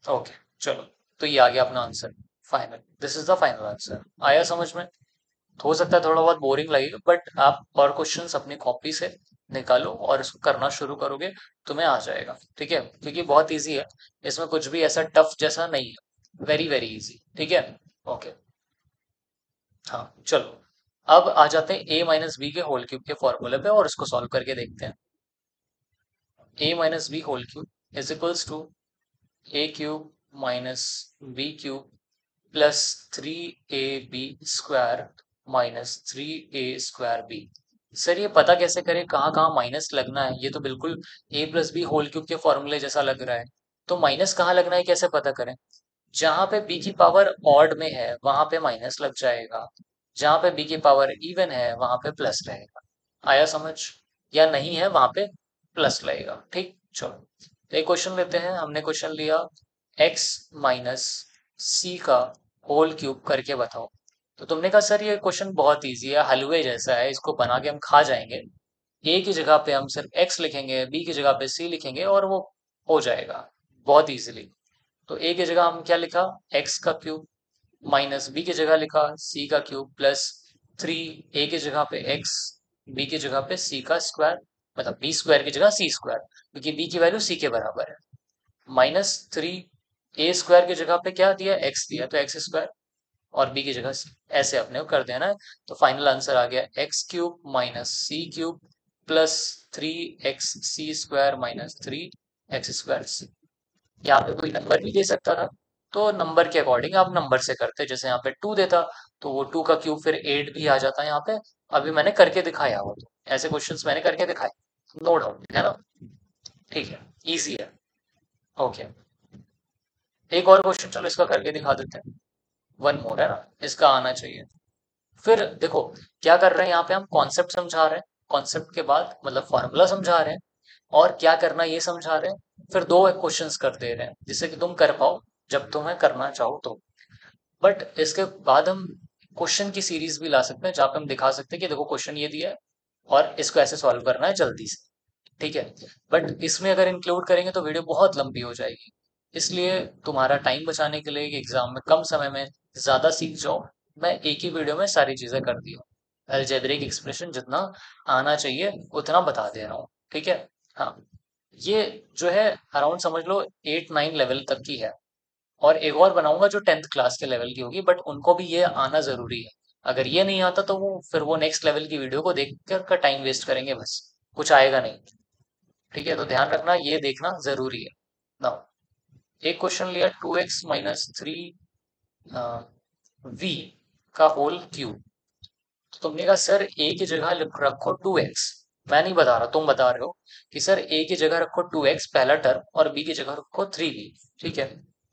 ओके, चलो, तो ये आ गया अपना answer final. This is the final answer. आया समझ में? तो हो सकता है थोड़ा बहुत बोरिंग लगेगा, बट आप और क्वेश्चंस अपनी कॉपी से निकालो और इसको करना शुरू करोगे, तुम्हें आ जाएगा। ठीक है, क्योंकि बहुत इजी है, इसमें कुछ भी ऐसा टफ जैसा नहीं है, वेरी वेरी इजी। ठीक है, ओके, हाँ चलो, अब आ जाते हैं a माइनस बी के होल क्यूब के फॉर्मूले पे और इसको सॉल्व करके देखते हैं। a minus B whole cube is equals to a cube minus b cube plus 3ab² minus 3a²b। Sir ये पता कैसे करें कहाँ कहाँ माइनस लगना है? ये तो बिल्कुल a plus b whole cube के फॉर्मूले जैसा लग रहा है, तो माइनस कहाँ लगना है कैसे पता करें? जहां पे b की पावर ऑड में है वहां पे माइनस लग जाएगा, जहां पे b की पावर इवन है वहां पे प्लस रहेगा। आया समझ? या नहीं है वहां पे प्लस लगेगा। ठीक, चलो तो एक क्वेश्चन लेते हैं। हमने क्वेश्चन लिया x माइनस सी का होल क्यूब करके बताओ। तो तुमने कहा सर ये क्वेश्चन बहुत इजी है, हलवे जैसा है, इसको बना के हम खा जाएंगे। ए की जगह पे हम सिर्फ x लिखेंगे, बी की जगह पे सी लिखेंगे और वो हो जाएगा बहुत इजीली। तो ए की जगह हम क्या लिखा, x का क्यूब माइनस बी की जगह लिखा c का क्यूब प्लस 3, ए की जगह पे x, बी की जगह पे c का स्क्वायर, मतलब बी स्क्वायर की जगह c स्क्वायर, क्योंकि b की वैल्यू c के बराबर है, माइनस 3, ए स्क्वायर की जगह पे क्या दिया, x दिया, तो एक्स स्क्वायर, और b की जगह c। ऐसे अपने को कर देना है। तो फाइनल आंसर आ गया x cube minus C cube plus 3xc² minus 3x² c। यहाँ पे कोई नंबर भी दे सकता था, तो नंबर के अकॉर्डिंग आप नंबर से करते, जैसे यहाँ पे 2 देता तो वो 2 का क्यूब फिर 8 भी आ जाता है यहाँ पे। अभी मैंने करके दिखाया वो, तो ऐसे क्वेश्चंस मैंने करके दिखाए, नो डाउट, है ना। ठीक है, इजी है। ओके, एक और क्वेश्चन चलो इसका करके दिखा देते हैं। वन मोर, है ना, इसका आना चाहिए। फिर देखो क्या कर रहे हैं यहाँ पे, हम कॉन्सेप्ट समझा रहे हैं, कॉन्सेप्ट के बाद मतलब फॉर्मूला समझा रहे हैं, और क्या करना ये समझा रहे हैं, फिर दो क्वेश्चंस कर दे रहे हैं जिससे कि तुम कर पाओ जब तुम्हें करना चाहो तो। बट इसके बाद हम क्वेश्चन की सीरीज भी ला सकते हैं जहाँ पे हम दिखा सकते हैं कि देखो क्वेश्चन ये दिया है और इसको ऐसे सॉल्व करना है जल्दी से। ठीक है, बट इसमें अगर इंक्लूड करेंगे तो वीडियो बहुत लंबी हो जाएगी। इसलिए तुम्हारा टाइम बचाने के लिए एग्जाम में कम समय में ज्यादा सीख जाओ, मैं एक ही वीडियो में सारी चीजें कर दी हूँ। अलजेब्रिक एक्सप्रेशन जितना आना चाहिए उतना बता दे रहा हूँ। ठीक है। हाँ, ये जो है अराउंड समझ लो 8-9 लेवल तक की है, और एक और बनाऊंगा जो 10th क्लास के लेवल की होगी, बट उनको भी ये आना जरूरी है। अगर ये नहीं आता तो वो फिर वो नेक्स्ट लेवल की वीडियो को देख कर टाइम वेस्ट करेंगे, बस कुछ आएगा नहीं। ठीक है, तो ध्यान रखना ये देखना जरूरी है ना। एक क्वेश्चन लिया 2x-3 v का होल क्यूब। तो तुमने कहा सर ए की जगह रखो 2x। मैं नहीं बता रहा, तुम बता रहे हो कि सर ए की जगह रखो 2x पहला टर्म और बी की जगह रखो 3v। ठीक है,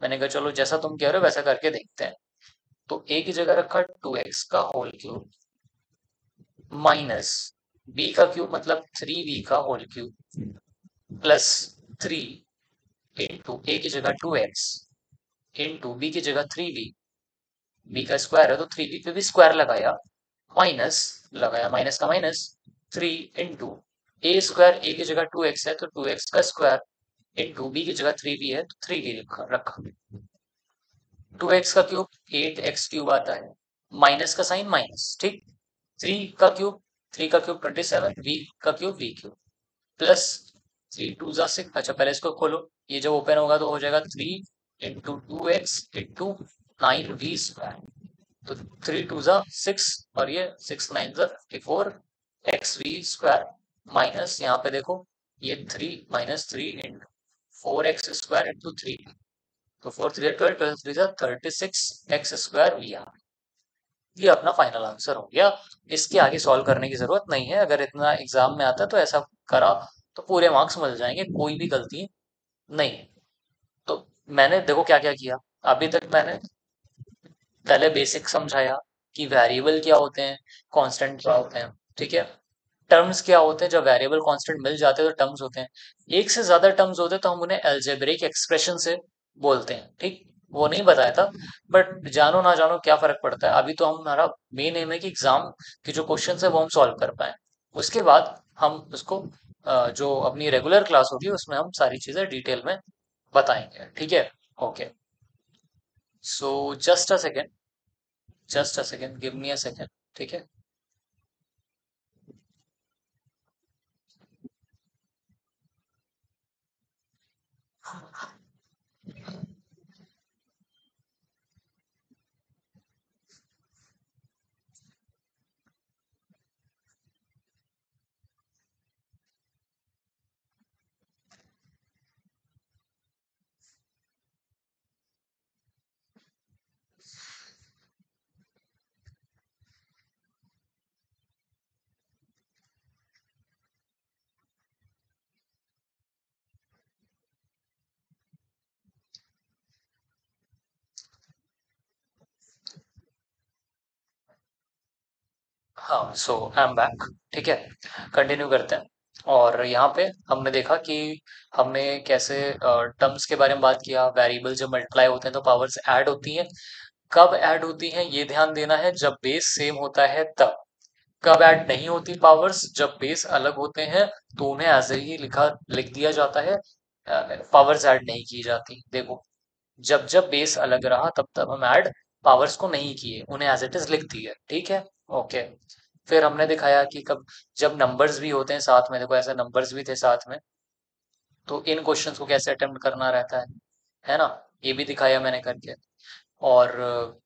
मैंने कहा चलो जैसा तुम कह रहे हो वैसा करके देखते हैं। तो ए की जगह रखा 2x का होल क्यूब माइनस बी का क्यूब मतलब 3v का होल क्यूब प्लस 3 इंटू ए की जगह 2x इंटू बी की जगह 3v। बी का स्क्वायर है तो 3v पे भी स्क्वायर लगाया, माइनस लगाया, माइनस का माइनस 3 इंटू ए स्क्वायर, ए की जगह 2x है तो 2x का स्क्वायर इंटू बी की जगह 3v है तो 3v रखा रखा। 2x का क्यूब 8x क्यूब आता है, माइनस का साइन माइनस, ठीक। 3 का क्यूब, 3 का क्यूब 27, v का क्यूब v क्यूब प्लस 3 2 जा 6। अच्छा पहले इसको खोलो, ये जब ओपन होगा तो हो जाएगा 3 into 2x into 9v square. तो 3 2 जा 6 और ये 6 9 जा 54 एक्स वी स्क्वायर माइनस यहाँ पे देखो ये 3 - 3 इंटू 4x स्क्वायर इंटू 3। तो 4 3 12, 12 3 36 एक्स स्क्वायर वी। ये अपना फाइनल आंसर हो गया। इसके आगे सॉल्व करने की जरूरत नहीं है, अगर इतना एग्जाम में आता है तो ऐसा करा तो पूरे मार्क्स मिल जाएंगे, कोई भी गलती नहीं। तो मैंने देखो क्या क्या किया अभी तक। मैंने पहले बेसिक समझाया कि वेरिएबल क्या होते हैं, कांस्टेंट क्या होते हैं। ठीक है, टर्म्स क्या होते हैं, जब वेरिएबल कांस्टेंट मिल जाते हैं तो टर्म्स होते हैं। एक से ज्यादा टर्म्स होते हैं तो हम उन्हें अलजेब्रिक एक्सप्रेशन से बोलते हैं। ठीक, वो नहीं बताया था, बट जानो ना जानो क्या फर्क पड़ता है। अभी तो हमारा मेन एम है कि एग्जाम के जो क्वेश्चन है वो हम सॉल्व कर पाए। उसके बाद हम उसको जो अपनी रेगुलर क्लास होगी उसमें हम सारी चीजें डिटेल में बताएंगे। ठीक है। Okay, so just a second, just a second, give me a second. ठीक है। हाँ, सो आई एम बैक। ठीक है, कंटिन्यू करते हैं। और यहाँ पे हमने देखा कि हमने कैसे टर्म्स के बारे में बात किया। वेरिएबल जब मल्टीप्लाई होते हैं तो पावर्स ऐड होती हैं। कब ऐड होती हैं ये ध्यान देना है, जब बेस सेम होता है तब। कब ऐड नहीं होती पावर्स, जब बेस अलग होते हैं तो उन्हें ऐसे ही लिख दिया जाता है, पावर्स ऐड नहीं की जाती। देखो, जब जब बेस अलग रहा तब तब हम ऐड पावर्स को नहीं किए, उन्हें एज इट इज लिख दिए। ठीक है। ओके, फिर हमने दिखाया कि कब जब नंबर्स भी होते हैं साथ में, देखो ऐसे नंबर्स भी थे साथ में, तो इन क्वेश्चंस को कैसे अटेम्प्ट करना रहता है ना, ये भी दिखाया मैंने करके। और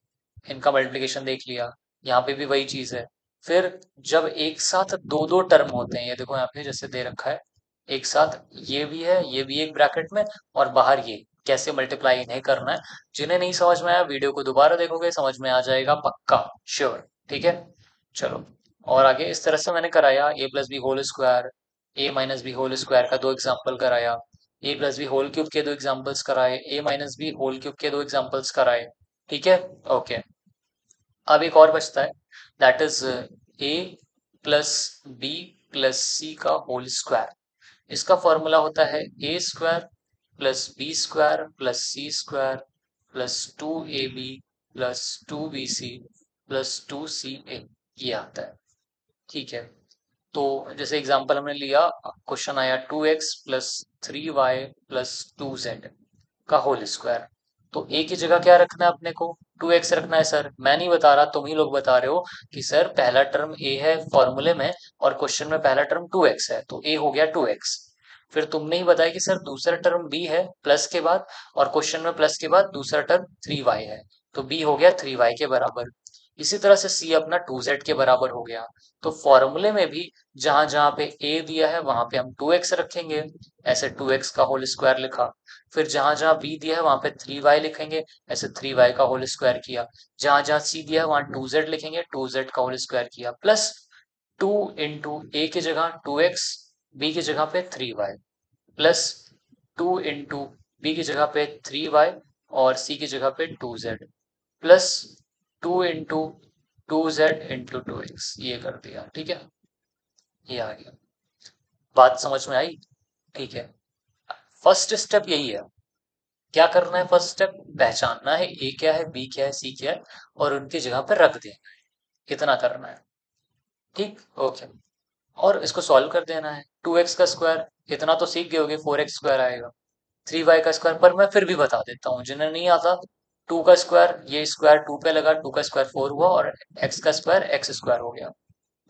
इनका मल्टीप्लिकेशन देख लिया, यहाँ पे भी वही चीज है। फिर जब एक साथ दो दो टर्म होते हैं, ये देखो यहाँ पे जैसे दे रखा है, एक साथ ये भी है, ये भी एक ब्रैकेट में और बाहर ये, कैसे मल्टीप्लाई इन्हें करना है। जिन्हें नहीं समझ में आया वीडियो को दोबारा देखोगे समझ में आ जाएगा पक्का, श्योर। ठीक है, चलो। और आगे इस तरह से मैंने कराया ए प्लस बी होल स्क्वायर, ए माइनस बी होल स्क्वायर का दो एग्जाम्पल कराया, ए प्लस बी होल क्यूब के दो एग्जाम्पल्स कराए, ए माइनस बी होल क्यूब के दो एग्जाम्पल्स कराए। ठीक है, ओके। अब एक और बचता है, that is A plus B plus C का होल स्क्वायर। इसका फॉर्मूला होता है A square plus B square plus C square plus 2ab plus 2bc plus 2ca, ये आता है। ठीक है, तो जैसे एग्जांपल हमने लिया, क्वेश्चन आया 2x plus 3y plus 2z का होल स्क्वायर। तो ए की जगह क्या रखना है अपने को, 2x रखना है। सर मैं नहीं बता रहा, तुम ही लोग बता रहे हो कि सर पहला टर्म ए है फॉर्मूले में और क्वेश्चन में पहला टर्म 2x है, तो ए हो गया 2x। फिर तुमने ही बताया कि सर दूसरा टर्म बी है प्लस के बाद, और क्वेश्चन में प्लस के बाद दूसरा टर्म 3y है, तो बी हो गया 3y के बराबर। इसी तरह से सी अपना 2z के बराबर हो गया। तो फॉर्मूले में भी जहां जहां पे a दिया है वहां पे हम 2x रखेंगे, ऐसे 2x का होल स्क्वायर लिखा। फिर जहां जहां b दिया है वहां पे 3y लिखेंगे, ऐसे 3y का होल स्क्वायर किया। जहां जहां c दिया है वहां 2z लिखेंगे, 2z का होल स्क्वायर किया, प्लस 2 इंटू a की जगह 2x, b की जगह पे 3y, प्लस 2 इंटू बी की जगह पे 3y और c की जगह पे 2z, plus 2 into 2z into 2x, ये कर दिया। ठीक है, ये आ गया। बात समझ में आई? ठीक है, फर्स्ट स्टेप यही है। क्या करना है, फर्स्ट स्टेप पहचानना है ए क्या है, बी क्या है, सी क्या है, और उनकी जगह पर रख देना है। कितना करना है, ठीक, ओके। और इसको सॉल्व कर देना है। 2x का स्क्वायर इतना तो सीख गए होगे, 4x स्क्वायर आएगा। 3y का स्क्वायर पर मैं फिर भी बता देता हूँ जिन्हें नहीं आता। 2 का स्क्वायर, ये स्क्वायर 2 पे लगा, 2 का स्क्वायर 4 हुआ, और x का स्क्वायर x स्क्वायर हो गया।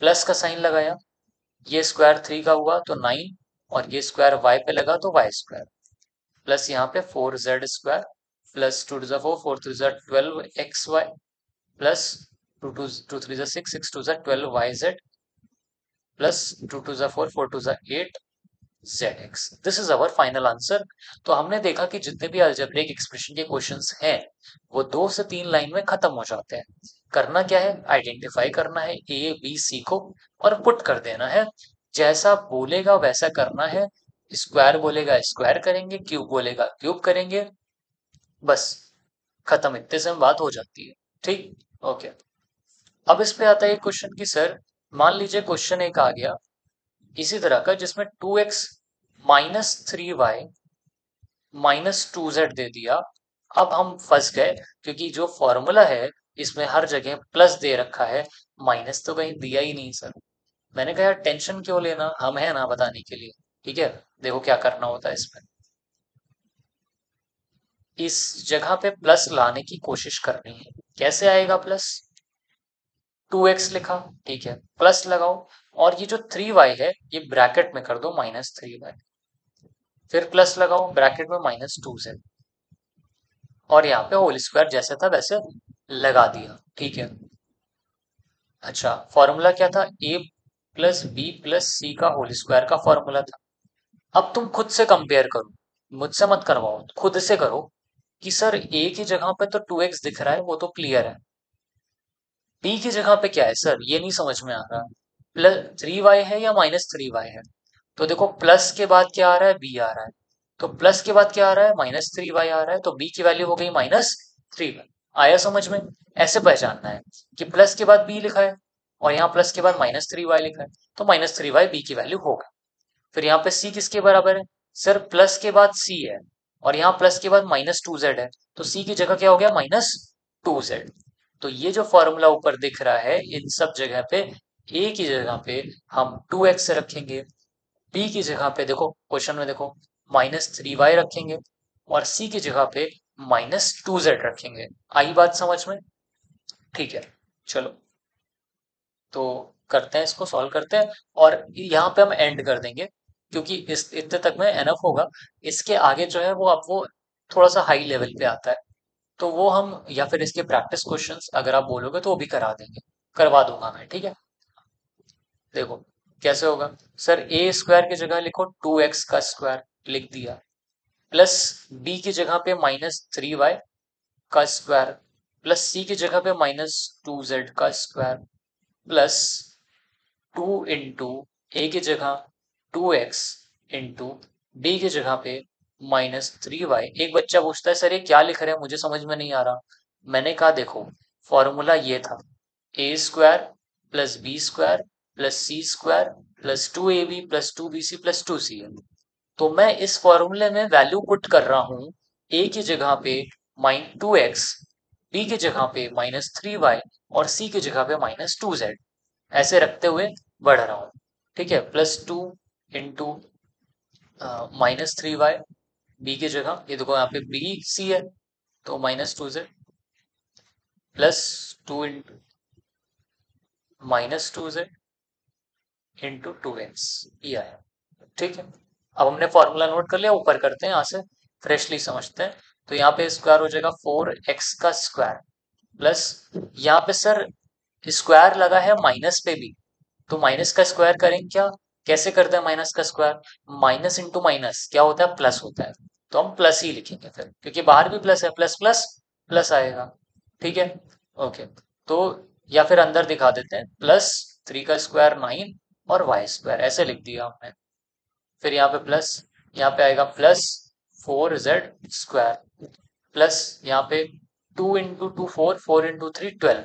प्लस का साइन लगाया, ये स्क्वायर 3 का हुआ तो 9, और ये स्क्वायर y पे लगा तो y स्क्वायर, प्लस यहाँ पे 4z स्क्वायर, प्लस 2 टू ज़ा 4, 4 थ्री ज़ा 12xy, प्लस 2 3 ज़ा 6, 6 2 ज़ा 12yz, प्लस 2 2 ज़ा 4, 4 2 ज़ा 8zx। This is our final answer. तो हमने देखा कि जितने भी अलजेब्रिक एक्सप्रेशन के क्वेश्चंस हैं वो 2 से 3 लाइन में खत्म हो जाते हैं। करना क्या है, आइडेंटिफाई करना है ए बी सी को और पुट कर देना है। जैसा बोलेगा वैसा करना है। स्क्वायर बोलेगा स्क्वायर करेंगे, क्यूब बोलेगा क्यूब करेंगे, बस खत्म, इतने से बात हो जाती है। ठीक, ओके। अब इस पे आता है क्वेश्चन कि सर मान लीजिए क्वेश्चन एक आ गया इसी तरह का जिसमें 2x minus 3y minus 2z दे दिया। अब हम फंस गए क्योंकि जो फॉर्मूला है इसमें हर जगह प्लस दे रखा है, माइनस तो कहीं दिया ही नहीं सर। मैंने कहा यार टेंशन क्यों लेना, हम है ना बताने के लिए। ठीक है, देखो क्या करना होता है इसमें। इस जगह पे प्लस लाने की कोशिश करनी है। कैसे आएगा प्लस, 2x लिखा, ठीक है, प्लस लगाओ, और ये जो 3y है ये ब्रैकेट में कर दो -3y, फिर प्लस लगाओ ब्रैकेट में -2z, और यहाँ पे होल स्क्वायर जैसे था वैसे लगा दिया। ठीक है, अच्छा फॉर्मूला क्या था, a plus B plus C का होल स्क्वायर का फॉर्मूला था। अब तुम खुद से कंपेयर करो, मुझसे मत करवाओ, खुद से करो कि सर a की जगह पे तो 2x दिख रहा है, वो तो क्लियर है। b की जगह पे क्या है सर, ये नहीं समझ में आ रहा। प्लस 3y है या -3y है, तो देखो प्लस के बाद क्या आ रहा है, b आ रहा है, तो प्लस के बाद क्या आ रहा है, -3y आ रहा है, तो b की वैल्यू हो गई -3y। आया समझ में? ऐसे पहचानना है कि प्लस के बाद b लिखा है और यहाँ प्लस के बाद -3y लिखा है, तो -3y b की वैल्यू होगा। फिर यहाँ पे c किसके बराबर है, सर प्लस के बाद c है और यहाँ प्लस के बाद -2z है, तो c की जगह क्या हो गया, -2z। तो ये जो फॉर्मूला ऊपर दिख रहा है इन सब जगह पे a की जगह पे हम 2x रखेंगे, b की जगह पे देखो क्वेश्चन में देखो -3y रखेंगे, और c की जगह पे -2z रखेंगे। आई बात समझ में? ठीक है, चलो तो करते हैं, इसको सॉल्व करते हैं, और यहाँ पे हम एंड कर देंगे क्योंकि इस इतने तक में एनफ होगा। इसके आगे जो है वो अब वो थोड़ा सा हाई लेवल पे आता है, तो वो हम या फिर इसके प्रैक्टिस क्वेश्चंस अगर आप बोलोगे तो वो भी करा देंगे, करवा दूंगा मैं। ठीक है, देखो कैसे होगा। सर ए स्क्वायर की जगह लिखो 2x का स्क्वायर लिख दिया, प्लस बी की जगह पे -3y का स्क्वायर प्लस सी की जगह पे -2z का स्क्वायर प्लस 2 इंटू ए की जगह 2x इंटू बी की जगह पे -3y। एक बच्चा पूछता है सर ये क्या लिख रहे हैं, मुझे समझ में नहीं आ रहा। मैंने कहा देखो फॉर्मूला ये था A square plus B square plus C square plus 2ab plus 2bc plus 2c। तो मैं इस फॉर्मूले में वैल्यू पुट कर रहा हूँ ए की जगह पे -2x, बी की जगह पे -3y और सी की जगह पे -2z ऐसे रखते हुए बढ़ रहा हूँ। ठीक है, +2 इंटू -3y बी की जगह, ये देखो यहाँ पे बी सी है तो -2z +2 into -2z into 2x ये आया। ठीक है, अब हमने फॉर्मूला नोट कर लिया, ऊपर करते हैं यहाँ से फ्रेशली समझते हैं। तो यहाँ पे स्क्वायर हो जाएगा 4x का स्क्वायर प्लस यहाँ पे सर स्क्वायर लगा है माइनस पे भी, तो माइनस का स्क्वायर करेंगे क्या, कैसे करते हैं माइनस का स्क्वायर, माइनस इंटू माइनस क्या होता है प्लस होता है, तो हम प्लस ही लिखेंगे फिर क्योंकि बाहर भी प्लस है, प्लस प्लस प्लस आएगा। ठीक है, ओके, तो या फिर अंदर दिखा देते हैं +3 का स्क्वायर 9 और वाई स्क्वायर ऐसे लिख दिया हमने। फिर यहाँ पे प्लस, यहाँ पे आएगा +4z स्क्वायर प्लस यहाँ पे 2 into 2 4, 4 into 3 12,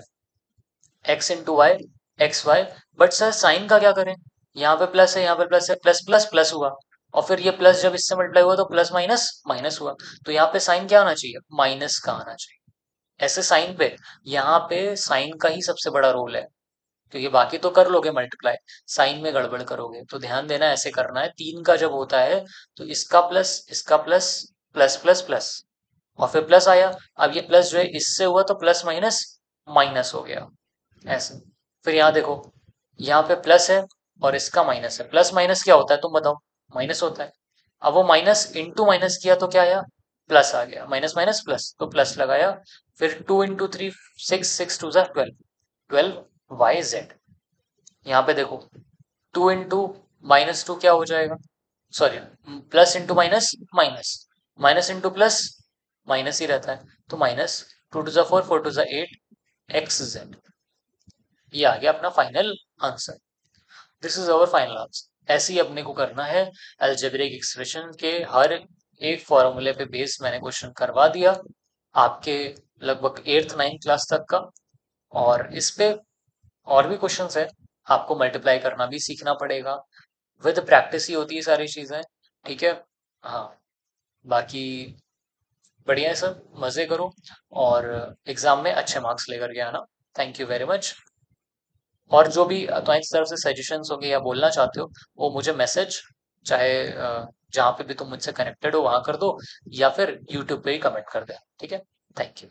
x into y x y. But sir sign का क्या करें, यहाँ पे प्लस है यहाँ पे प्लस है, प्लस प्लस प्लस हुआ और फिर ये प्लस जब इससे मल्टीप्लाई हुआ तो प्लस माइनस माइनस हुआ, तो यहाँ पे साइन क्या आना चाहिए, माइनस का आना चाहिए। ऐसे साइन पे, यहाँ पे साइन का ही सबसे बड़ा रोल है क्योंकि बाकी तो कर लोगे मल्टीप्लाई, साइन में गड़बड़ करोगे तो ध्यान देना ऐसे करना है। 3 का जब होता है तो इसका प्लस प्लस प्लस प्लस और फिर प्लस आया, अब ये प्लस जो है इससे हुआ तो प्लस माइनस माइनस हो गया ऐसे। फिर यहाँ देखो यहाँ पे प्लस है और इसका माइनस है, प्लस माइनस क्या होता है तुम बताओ, माइनस होता है। अब वो माइनस इंटू माइनस किया तो क्या आया, प्लस आ गया, माइनस माइनस प्लस तो प्लस लगाया। फिर 2 इंटू 3 6, 6 2 12, 12 वाई जेड। यहाँ पे देखो 2 इंटू -2 क्या हो जाएगा, sorry plus into minus minus, minus into plus minus ही रहता है, तो -2 टू 4, 4 टू 8 एक्स जेड। ये आ गया अपना final answer. This is our final answer. ऐसे ही अपने को करना है अलजेब्रिक एक्सप्रेशन के हर एक फॉर्मूले पे बेस मैंने क्वेश्चन करवा दिया आपके लगभग 8th 9th क्लास तक का। और इस पे और भी क्वेश्चंस है, आपको मल्टीप्लाई करना भी सीखना पड़ेगा, विद प्रैक्टिस ही होती है सारी चीजें। ठीक है, हाँ, बाकी बढ़िया है सब, मजे करो और एग्जाम में अच्छे मार्क्स लेकर के आना। Thank you very much. और जो भी तुम्हारी तरफ से सजेशंस होंगे या बोलना चाहते हो वो मुझे मैसेज, चाहे जहाँ पे भी तुम मुझसे कनेक्टेड हो वहां कर दो या फिर यूट्यूब पे ही कमेंट कर दे। ठीक है, थैंक यू।